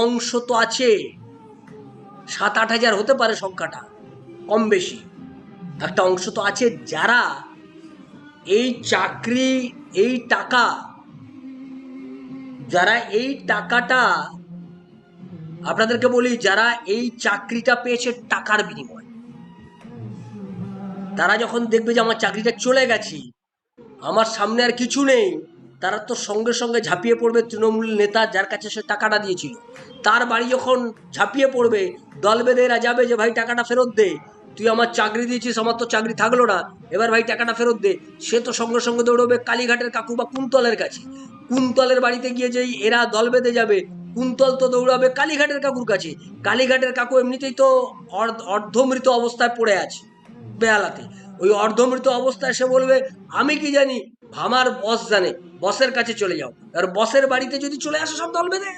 অংশ তো আছে, 7-8 হাজার হতে পারে সংখ্যাটা, কম বেশি একটা অংশ তো আছে যারা এই চাকরি, এই টাকা, যারা এই টাকাটা, আপনাদেরকে বলি, যারা এই চাকরিটা পেয়েছে টাকার বিনিময়, তারা যখন দেখবে যে আমার চাকরিটা চলে গেছে, আমার সামনে আর কিছু নেই, তারা তো সঙ্গে সঙ্গে ঝাঁপিয়ে পড়বে তৃণমূল নেতা যার কাছে সে টাকাটা দিয়েছিল, তার বাড়ি যখন ঝাঁপিয়ে পড়বে, দল বেঁধে এরা যাবে যে ভাই টাকাটা ফেরত দে, তুই আমার চাকরি দিয়েছিস, আমার তো চাকরি থাকলো না, এবার ভাই টাকাটা ফেরত দে। সে তো সঙ্গে সঙ্গে দৌড়বে কালীঘাটের কাকু বা কুন্তলের কাছে, কুন্তলের বাড়িতে গিয়ে যেই এরা দল বেঁধে যাবে, কুন্তল তো দৌড়াবে কালীঘাটের কাকুর কাছে। কালীঘাটের কাকু এমনিতেই তো অর্ধমৃত অবস্থায় পড়ে আছে বেহালাতে, ওই অর্ধমৃত অবস্থায় সে বলবে আমি কি জানি, আমার বস জানে, বসের কাছে চলে যাও। আর বসের বাড়িতে যদি চলে আসে সব দল বেঁধে,